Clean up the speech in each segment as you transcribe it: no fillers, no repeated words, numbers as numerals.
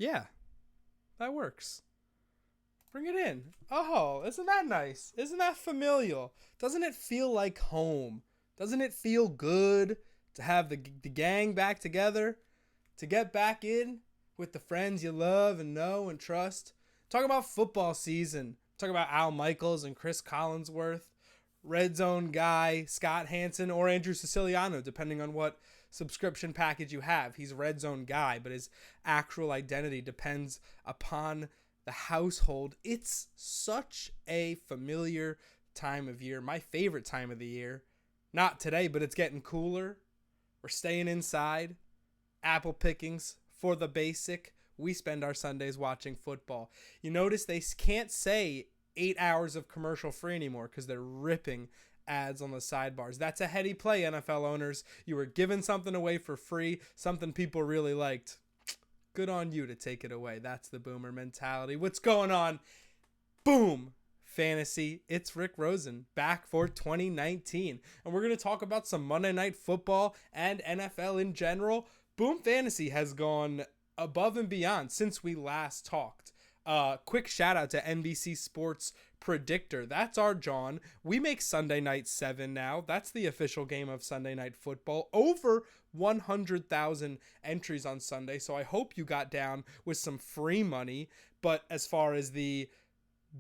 Yeah, that works. Bring it in. Oh, isn't that nice? Isn't that familial? Doesn't it feel like home? Doesn't it feel good to have the gang back together? To get back in with the friends you love and know and trust? Talk about football season. Talk about Al Michaels and Chris Collinsworth, Red Zone guy Scott Hansen, or Andrew Siciliano, depending on what subscription package you have. He's a Red Zone guy, but his actual identity depends upon the household. It's such a familiar time of year. My favorite time of the year. Not today, but it's getting cooler. We're staying inside. Apple pickings for the basic. We spend our Sundays watching football. You notice they can't say 8 hours of commercial free anymore because they're ripping ads on the sidebars. That's a heady play, NFL owners. You were giving something away for free, something people really liked. Good on you to take it away. That's the boomer mentality. What's going on? Boom. Fantasy. It's Rick Rosen back for 2019. And we're going to talk about some Monday Night Football and NFL in general. Boom Fantasy has gone above and beyond since we last talked. Quick shout out to NBC Sports Predictor. That's our John. We make Sunday Night 7 now. That's the official game of Sunday Night Football. Over 100,000 entries on Sunday. So I hope you got down with some free money. But as far as the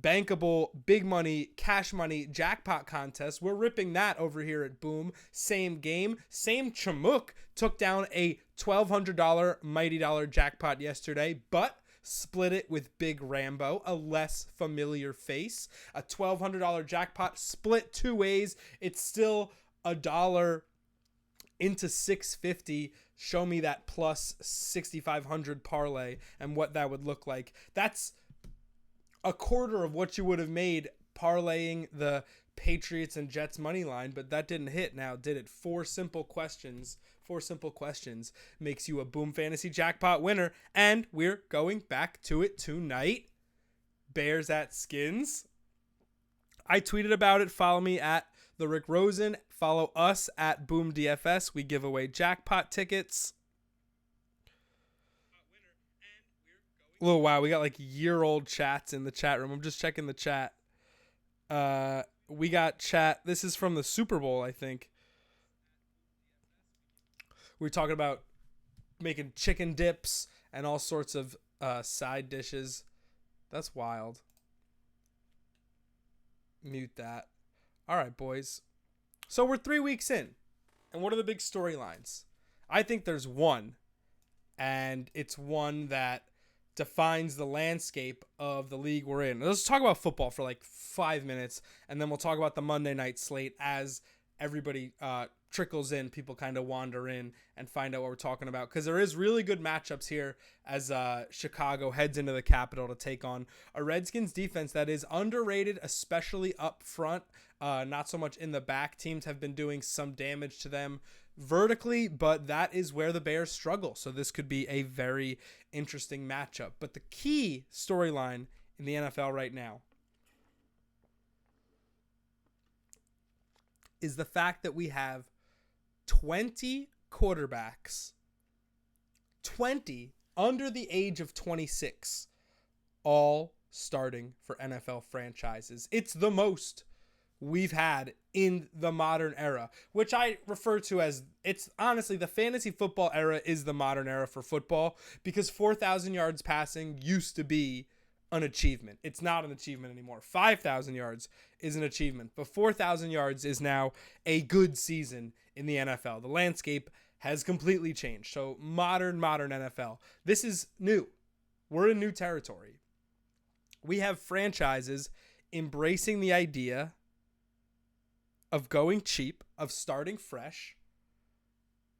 bankable big money cash money jackpot contest, we're ripping that over here at Boom. Same game, same Chmook took down a $1,200 Mighty Dollar jackpot yesterday, but split it with Big Rambo, a less familiar face. A $1,200 jackpot split two ways. It's still $1 into 650. Show me that plus 6,500 parlay and what that would look like. That's a quarter of what you would have made parlaying the Patriots and Jets money line, but that didn't hit. Now, did it? Four simple questions makes you a Boom Fantasy jackpot winner, and we're going back to it tonight. Bears at Skins. I tweeted about it. Follow me at the Rick Rosen. Follow us at Boom DFS. We give away jackpot tickets. Oh, wow. We got like year-old chats in the chat room. I'm just checking the chat. We got chat. This is from the Super Bowl, I think. We're talking about making chicken dips and all sorts of side dishes. That's wild. Mute that. All right, boys. So we're 3 weeks in. And what are the big storylines? I think there's one. And it's one that defines the landscape of the league we're in. Let's talk about football for like 5 minutes, and then we'll talk about the Monday night slate as everybody trickles in. People kind of wander in and find out what we're talking about, because there is really good matchups here as Chicago heads into the Capitol to take on a Redskins defense that is underrated, especially up front, not so much in the back. Teams have been doing some damage to them vertically, but that is where the Bears struggle. So this could be a very interesting matchup. But the key storyline in the NFL right now is the fact that we have 20 quarterbacks, 20 under the age of 26, all starting for NFL franchises. It's the most we've had in the modern era, which I refer to as, it's honestly the fantasy football era is the modern era for football, because 4,000 yards passing used to be an achievement. It's not an achievement anymore. 5,000 yards is an achievement, but 4,000 yards is now a good season in the NFL. The landscape has completely changed. So modern NFL. This is new. We're in new territory. We have franchises embracing the idea of going cheap, of starting fresh,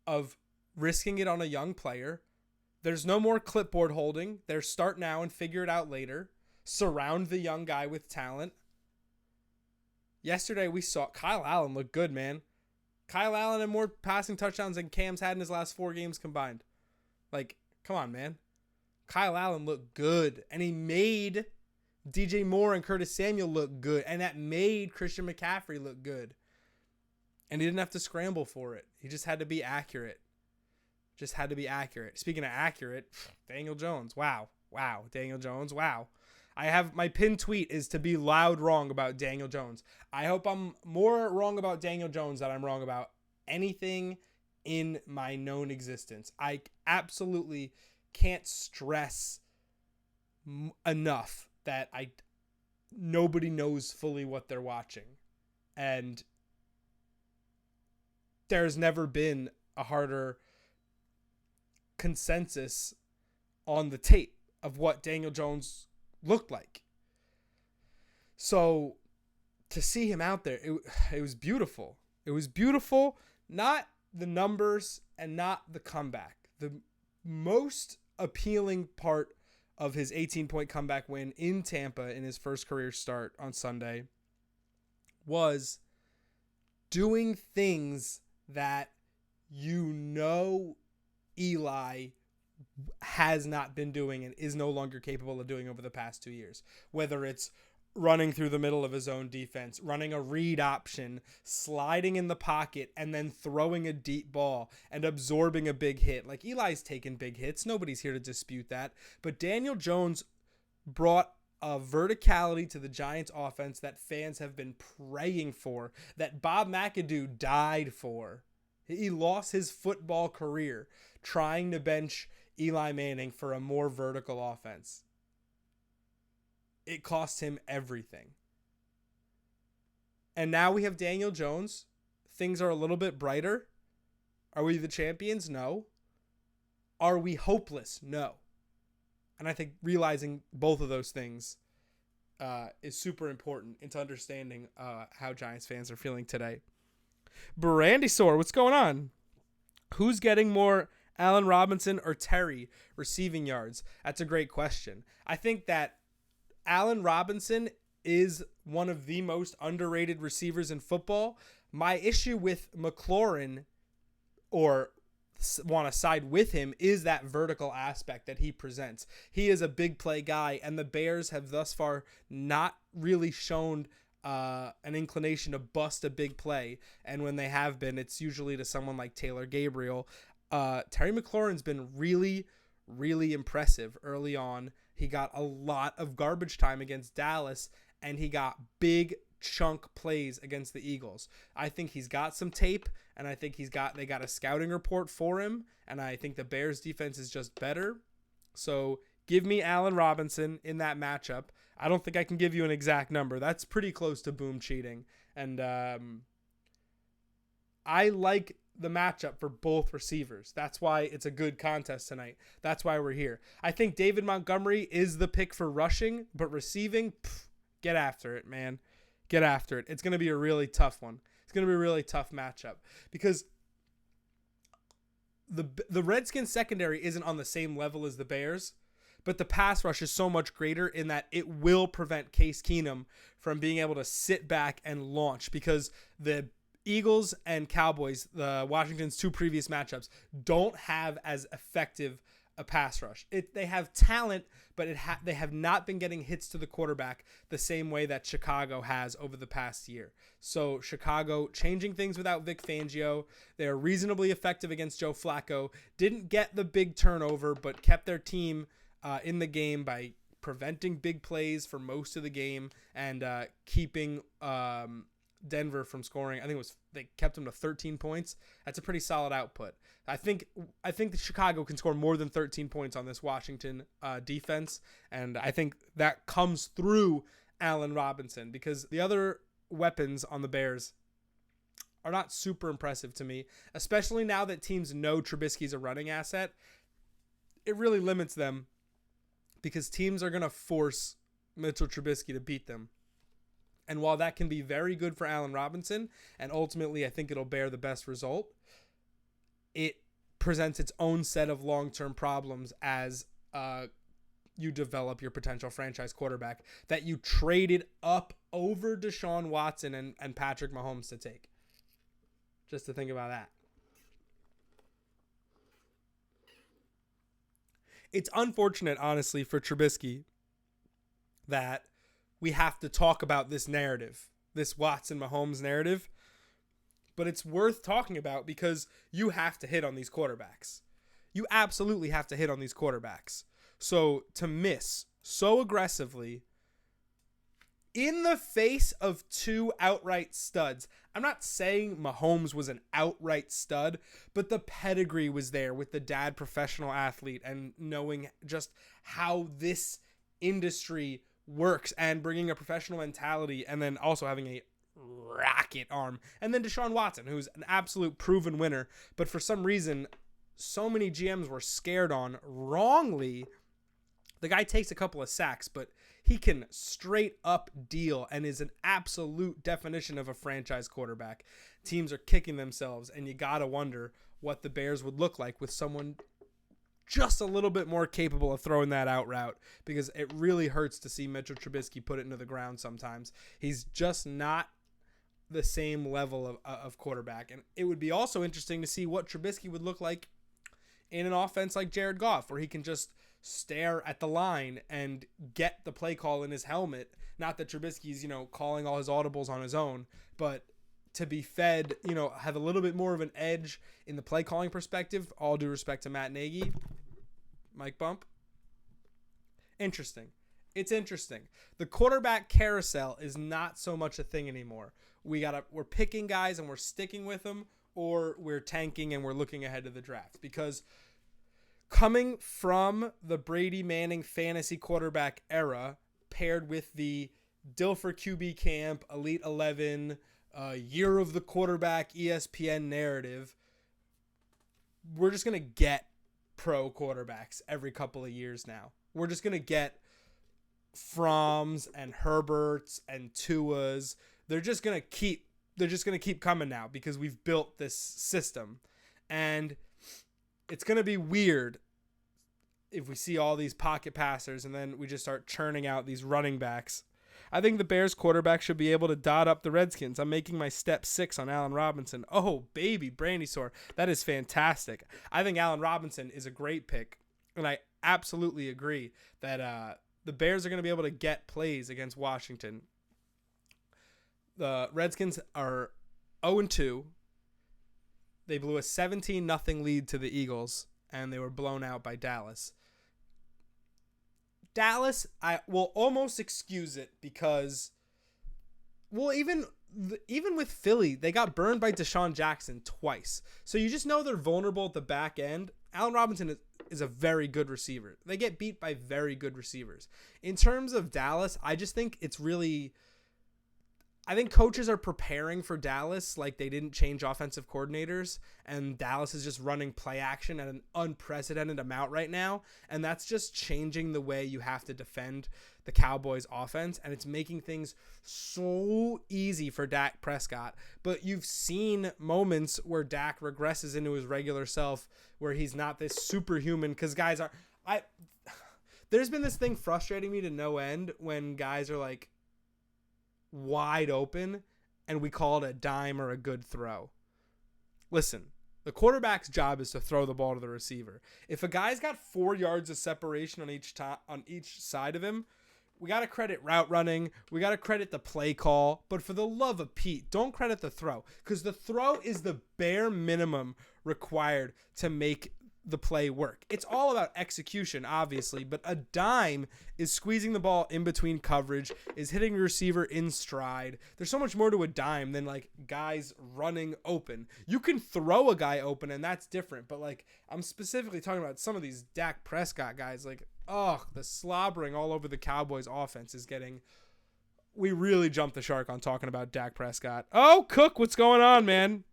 of risking it on a young player. There's no more clipboard holding. There's start now and figure it out later. Surround the young guy with talent. Yesterday we saw Kyle Allen look good, man. Kyle Allen had more passing touchdowns than Cam's had in his last 4 games combined. Like, come on, man. Kyle Allen looked good, and he made DJ Moore and Curtis Samuel look good, and that made Christian McCaffrey look good. And he didn't have to scramble for it. He just had to be accurate. Just had to be accurate. Speaking of accurate, Daniel Jones. Wow. Daniel Jones. Wow. I have my pinned tweet is to be loud wrong about Daniel Jones. I hope I'm more wrong about Daniel Jones than I'm wrong about anything in my known existence. I absolutely can't stress enough that nobody knows fully what they're watching. And there's never been a harder consensus on the tape of what Daniel Jones looked like. So to see him out there, it was beautiful. It was beautiful, not the numbers and not the comeback. The most appealing part of his 18-point comeback win in Tampa in his first career start on Sunday was doing things that Eli has not been doing and is no longer capable of doing over the past 2 years. Whether it's running through the middle of his own defense, running a read option, sliding in the pocket, and then throwing a deep ball and absorbing a big hit. Like, Eli's taken big hits. Nobody's here to dispute that. But Daniel Jones brought a verticality to the Giants offense that fans have been praying for, that Bob McAdoo died for. He lost his football career trying to bench Eli Manning for a more vertical offense. It cost him everything. And now we have Daniel Jones. Things are a little bit brighter. Are we the champions? No. Are we hopeless? No. And I think realizing both of those things is super important into understanding how Giants fans are feeling today. Brandy Sore, what's going on? Who's getting more, Allen Robinson or Terry, receiving yards? That's a great question. I think that Allen Robinson is one of the most underrated receivers in football. My issue with McLaurin, or want to side with him, is that vertical aspect that he presents. He is a big play guy, and the Bears have thus far not really shown an inclination to bust a big play. And when they have been, it's usually to someone like Taylor Gabriel. Terry McLaurin's been really, really impressive early on. He got a lot of garbage time against Dallas, and he got big chunk plays against the Eagles. I think he's got some tape, and I think they got a scouting report for him, and I think the Bears defense is just better. So give me Allen Robinson in that matchup. I don't think I can give you an exact number. That's pretty close to boom cheating. And I like the matchup for both receivers. That's why it's a good contest tonight. That's why we're here. I think David Montgomery is the pick for rushing, but receiving, get after it, man. Get after it. It's going to be a really tough one. It's going to be a really tough matchup because the Redskins secondary isn't on the same level as the Bears, but the pass rush is so much greater in that it will prevent Case Keenum from being able to sit back and launch, because the Eagles and Cowboys, the Washington's two previous matchups, don't have as effective a pass rush. They have talent, but they have not been getting hits to the quarterback the same way that Chicago has over the past year. So Chicago changing things without Vic Fangio. They are reasonably effective against Joe Flacco. Didn't get the big turnover, but kept their team in the game by preventing big plays for most of the game and keeping Denver from scoring. I think they kept them to 13 points. That's a pretty solid output. I think that Chicago can score more than 13 points on this Washington defense, and I think that comes through Allen Robinson, because the other weapons on the Bears are not super impressive to me, especially now that teams know Trubisky's a running asset. It really limits them because teams are going to force Mitchell Trubisky to beat them. And while that can be very good for Allen Robinson, and ultimately I think it'll bear the best result, it presents its own set of long-term problems as you develop your potential franchise quarterback that you traded up over Deshaun Watson and Patrick Mahomes to take. Just to think about that. It's unfortunate, honestly, for Trubisky that we have to talk about this narrative, this Watson-Mahomes narrative, but it's worth talking about because you have to hit on these quarterbacks. you absolutely have to hit on these quarterbacks. So to miss so aggressively in the face of two outright studs. I'm not saying Mahomes was an outright stud, but the pedigree was there with the dad professional athlete and knowing just how this industry works and bringing a professional mentality and then also having a rocket arm. And then Deshaun Watson, who's an absolute proven winner, but for some reason, so many GMs were scared on wrongly. The guy takes a couple of sacks, but he can straight up deal and is an absolute definition of a franchise quarterback. Teams are kicking themselves, and you got to wonder what the Bears would look like with someone just a little bit more capable of throwing that out route, because it really hurts to see Mitchell Trubisky put it into the ground sometimes. He's just not the same level of quarterback. And it would be also interesting to see what Trubisky would look like in an offense like Jared Goff, where he can just stare at the line and get the play call in his helmet. Not that Trubisky's, calling all his audibles on his own, but to be fed, have a little bit more of an edge in the play calling perspective. All due respect to Matt Nagy. Mike Bump. Interesting. It's interesting. The quarterback carousel is not so much a thing anymore. We're picking guys and we're sticking with them, or we're tanking and we're looking ahead to the draft. Because coming from the Brady Manning fantasy quarterback era, paired with the Dilfer QB camp, Elite 11, year of the quarterback ESPN narrative, we're just going to get pro quarterbacks every couple of years now. We're just going to get Froms and Herberts and Tuas. They're just going to keep coming now because we've built this system. And it's going to be weird if we see all these pocket passers and then we just start churning out these running backs. I think the Bears quarterback should be able to dot up the Redskins. I'm making my step 6 on Allen Robinson. Oh, baby, Brandy Sore. That is fantastic. I think Allen Robinson is a great pick, and I absolutely agree that the Bears are going to be able to get plays against Washington. The Redskins are 0-2. They blew a 17-0 lead to the Eagles, and they were blown out by Dallas. Dallas, I will almost excuse it because, well, even with Philly, they got burned by Deshaun Jackson twice. So you just know they're vulnerable at the back end. Allen Robinson is a very good receiver. They get beat by very good receivers. In terms of Dallas, I just think I think coaches are preparing for Dallas like they didn't change offensive coordinators, and Dallas is just running play action at an unprecedented amount right now, and that's just changing the way you have to defend the Cowboys offense, and it's making things so easy for Dak Prescott. But you've seen moments where Dak regresses into his regular self, where he's not this superhuman, because guys are there's been this thing frustrating me to no end when guys are like wide open and we call it a dime or a good throw. Listen, the quarterback's job is to throw the ball to the receiver. If a guy's got 4 yards of separation on each side of him, we got to credit route running. We got to credit the play call. But for the love of Pete, don't credit the throw, because the throw is the bare minimum required to make the play work. It's all about execution, obviously, but a dime is squeezing the ball in between coverage, is hitting the receiver in stride. There's so much more to a dime than like guys running open. You can throw a guy open and that's different, but like I'm specifically talking about some of these Dak Prescott guys, like, the slobbering all over the Cowboys offense is getting, we really jumped the shark on talking about Dak Prescott. Oh, Cook, what's going on, man?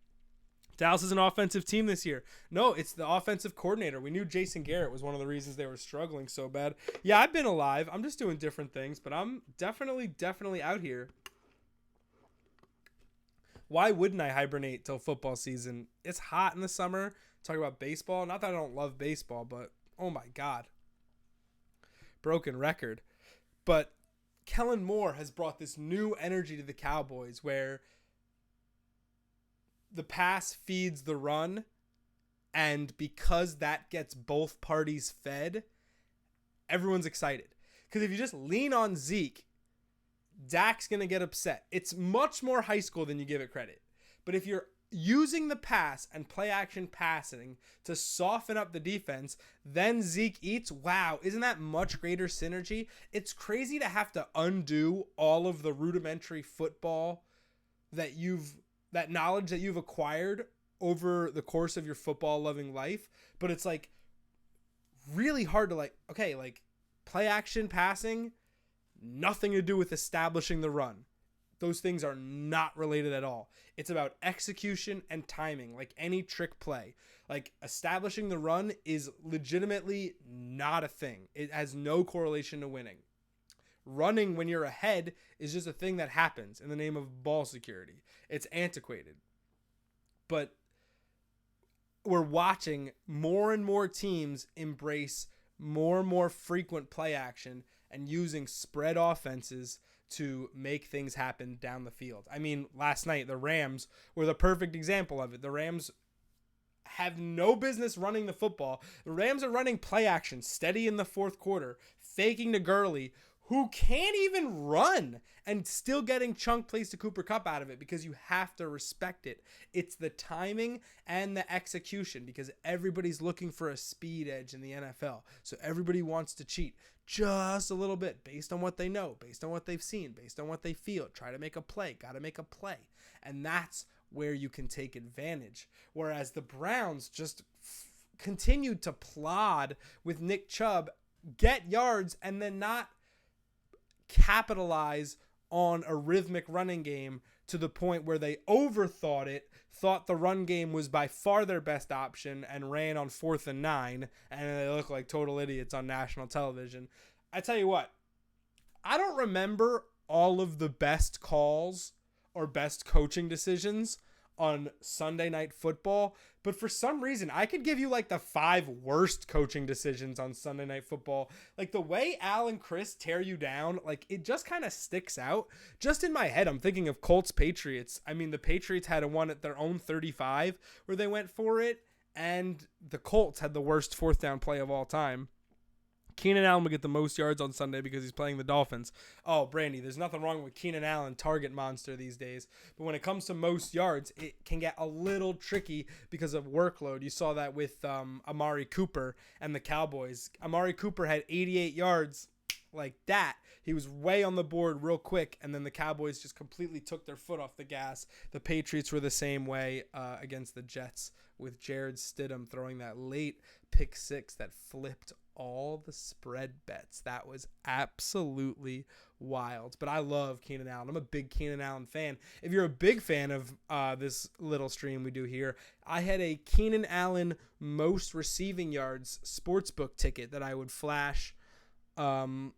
Dallas is an offensive team this year. No, it's the offensive coordinator. We knew Jason Garrett was one of the reasons they were struggling so bad. Yeah, I've been alive. I'm just doing different things, but I'm definitely out here. Why wouldn't I hibernate till football season? It's hot in the summer. Talk about baseball. Not that I don't love baseball, but oh my God. Broken record. But Kellen Moore has brought this new energy to the Cowboys where the pass feeds the run, and because that gets both parties fed, everyone's excited. Because if you just lean on Zeke, Dak's going to get upset. It's much more high school than you give it credit. But if you're using the pass and play action passing to soften up the defense, then Zeke eats. Wow, isn't that much greater synergy? It's crazy to have to undo all of the rudimentary football that knowledge that you've acquired over the course of your football loving life, but it's like really hard to like play action passing, nothing to do with establishing the run. Those things are not related at all. It's about execution and timing, like any trick play. Like establishing the run is legitimately not a thing. It has no correlation to winning. Running when you're ahead is just a thing that happens in the name of ball security. It's antiquated. But we're watching more and more teams embrace more and more frequent play action and using spread offenses to make things happen down the field. I mean, last night, the Rams were the perfect example of it. The Rams have no business running the football. The Rams are running play action steady in the fourth quarter, faking to Gurley, who can't even run, and still getting chunk plays to Cooper Kupp out of it because you have to respect it. It's the timing and the execution because everybody's looking for a speed edge in the NFL. So everybody wants to cheat just a little bit based on what they know, based on what they've seen, based on what they feel. Try to make a play, got to make a play. And that's where you can take advantage. Whereas the Browns just continued to plod with Nick Chubb, get yards, and then not capitalize on a rhythmic running game to the point where they overthought it, thought the run game was by far their best option, and ran on 4th and 9, and they look like total idiots on national television. I tell you what, I don't remember all of the best calls or best coaching decisions on Sunday Night Football, but for some reason, I could give you like the 5 worst coaching decisions on Sunday Night Football. Like the way Al and Chris tear you down, like it just kind of sticks out. Just in my head, I'm thinking of Colts Patriots. I mean, the Patriots had a one at their own 35 where they went for it, and the Colts had the worst 4th down play of all time. Keenan Allen will get the most yards on Sunday because he's playing the Dolphins. Oh, Brandy, there's nothing wrong with Keenan Allen, target monster these days. But when it comes to most yards, it can get a little tricky because of workload. You saw that with Amari Cooper and the Cowboys. Amari Cooper had 88 yards like that. He was way on the board real quick, and then the Cowboys just completely took their foot off the gas. The Patriots were the same way against the Jets with Jared Stidham throwing that late pick 6 that flipped all the spread bets. That was absolutely wild. But I love Keenan Allen. I'm a big Keenan Allen fan. If you're a big fan of this little stream we do here, I had a Keenan Allen most receiving yards sportsbook ticket that I would flash on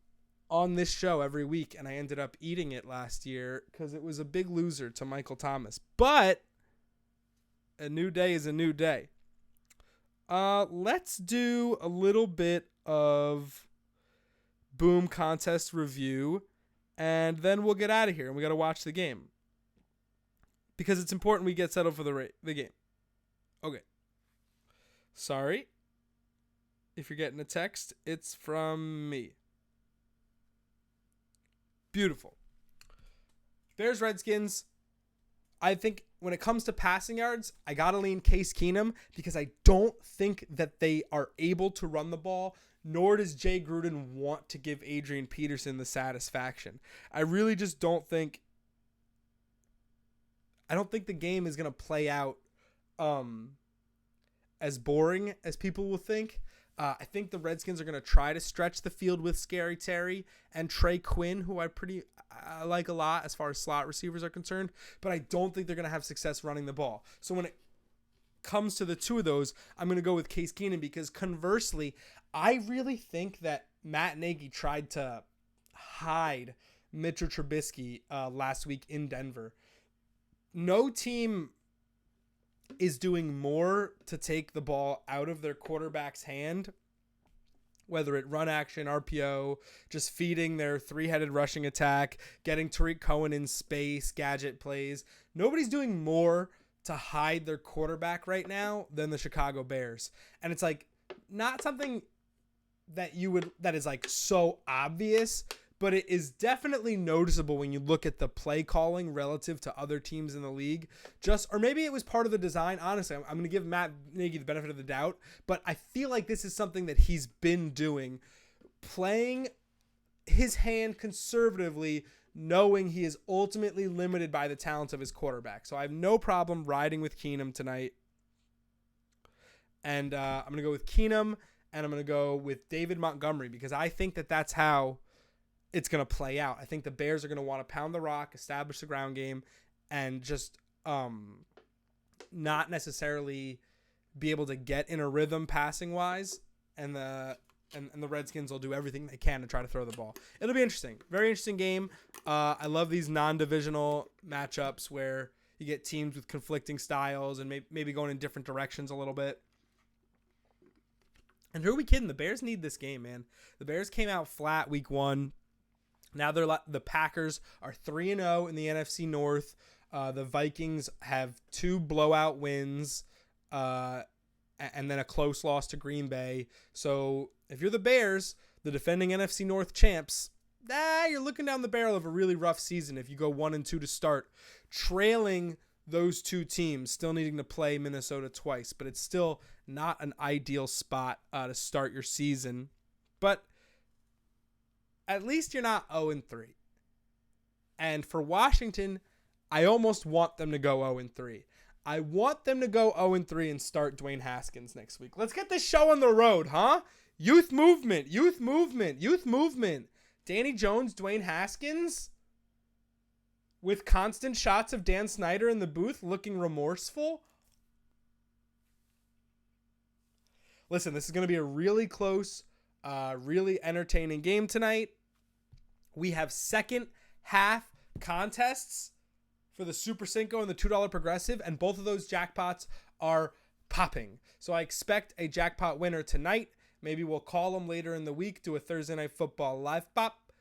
this show every week, and I ended up eating it last year because it was a big loser to Michael Thomas. But a new day is a new day. Let's do a little bit of Boom contest review, and then we'll get out of here, and we got to watch the game because it's important we get settled for the game. Okay. Sorry. If you're getting a text, it's from me. Beautiful. Bears Redskins. I think when it comes to passing yards, I got to lean Case Keenum because I don't think that they are able to run the ball, nor does Jay Gruden want to give Adrian Peterson the satisfaction. I really just don't think the game is going to play out as boring as people will think. I think the Redskins are going to try to stretch the field with Scary Terry and Trey Quinn, who I like a lot as far as slot receivers are concerned, but I don't think they're going to have success running the ball. So when it comes to the two of those, I'm going to go with Case Keenum because conversely, I really think that Matt Nagy tried to hide Mitchell Trubisky last week in Denver. No team is doing more to take the ball out of their quarterback's hand, whether it run action, RPO, just feeding their 3-headed rushing attack, getting Tariq Cohen in space, gadget plays. Nobody's doing more to hide their quarterback right now than the Chicago Bears. And it's like not something that is like so obvious, but it is definitely noticeable when you look at the play calling relative to other teams in the league. Or maybe it was part of the design. Honestly, I'm going to give Matt Nagy the benefit of the doubt, but I feel like this is something that he's been doing, playing his hand conservatively, knowing he is ultimately limited by the talents of his quarterback. So I have no problem riding with Keenum tonight. And I'm going to go with Keenum, and I'm going to go with David Montgomery, because I think that that's how it's going to play out. I think the Bears are going to want to pound the rock, establish the ground game, and just not necessarily be able to get in a rhythm passing-wise, and the Redskins will do everything they can to try to throw the ball. It'll be interesting. Very interesting game. I love these non-divisional matchups where you get teams with conflicting styles and maybe going in different directions a little bit. And who are we kidding? The Bears need this game, man. The Bears came out flat week 1. Now the Packers are 3-0 in the NFC North. The Vikings have 2 blowout wins and then a close loss to Green Bay. So if you're the Bears, the defending NFC North champs, you're looking down the barrel of a really rough season if you go 1-2 to start, trailing those 2 teams, still needing to play Minnesota twice. But it's still not an ideal spot to start your season. But at least you're not 0-3. And for Washington, I almost want them to go 0-3. I want them to go 0-3 and start Dwayne Haskins next week. Let's get this show on the road, huh? Youth movement. Danny Jones, Dwayne Haskins, with constant shots of Dan Snyder in the booth looking remorseful. Listen, this is going to be a really close, really entertaining game tonight. We have second half contests for the Super Cinco and the $2 Progressive, and both of those jackpots are popping. So I expect a jackpot winner tonight. Maybe we'll call them later in the week, do a Thursday Night Football live pop.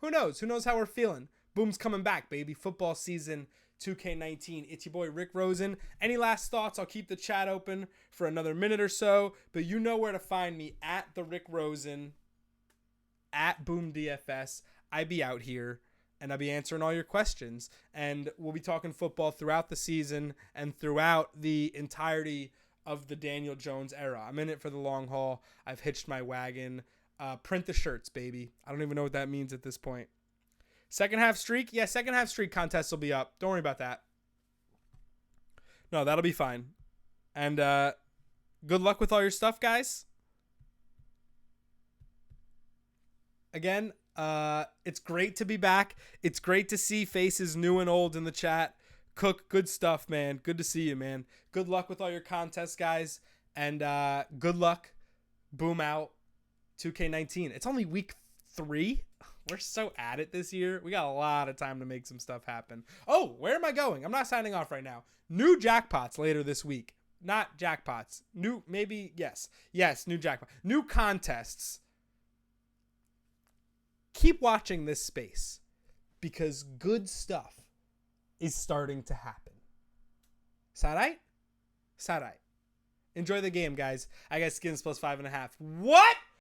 Who knows? Who knows how we're feeling? Boom's coming back, baby. Football season 2K19. It's your boy, Rick Rosen. Any last thoughts? I'll keep the chat open for another minute or so, but you know where to find me, at the Rick Rosen, at Boom DFS. I be out here, and I'll be answering all your questions, and we'll be talking football throughout the season and throughout the entirety of the Daniel Jones era. I'm in it for the long haul. I've hitched my wagon. Print the shirts, baby. I don't even know what that means at this point. Second half streak? Yeah, second half streak contests will be up. Don't worry about that. No, that'll be fine. And good luck with all your stuff, guys. Again, it's great to be back. It's great to see faces new and old in the chat. Cook, good stuff, man. Good to see you, man. Good luck with all your contests, guys. And good luck. Boom out. 2K19. It's only week 3. We're so at it this year. We got a lot of time to make some stuff happen. Oh, where am I going? I'm not signing off right now. New jackpots later this week. Not jackpots. New, maybe, yes. Yes, new jackpot. New contests. Keep watching this space, because good stuff is starting to happen. Sarai? Sarai. Enjoy the game, guys. I got skins plus 5.5. What?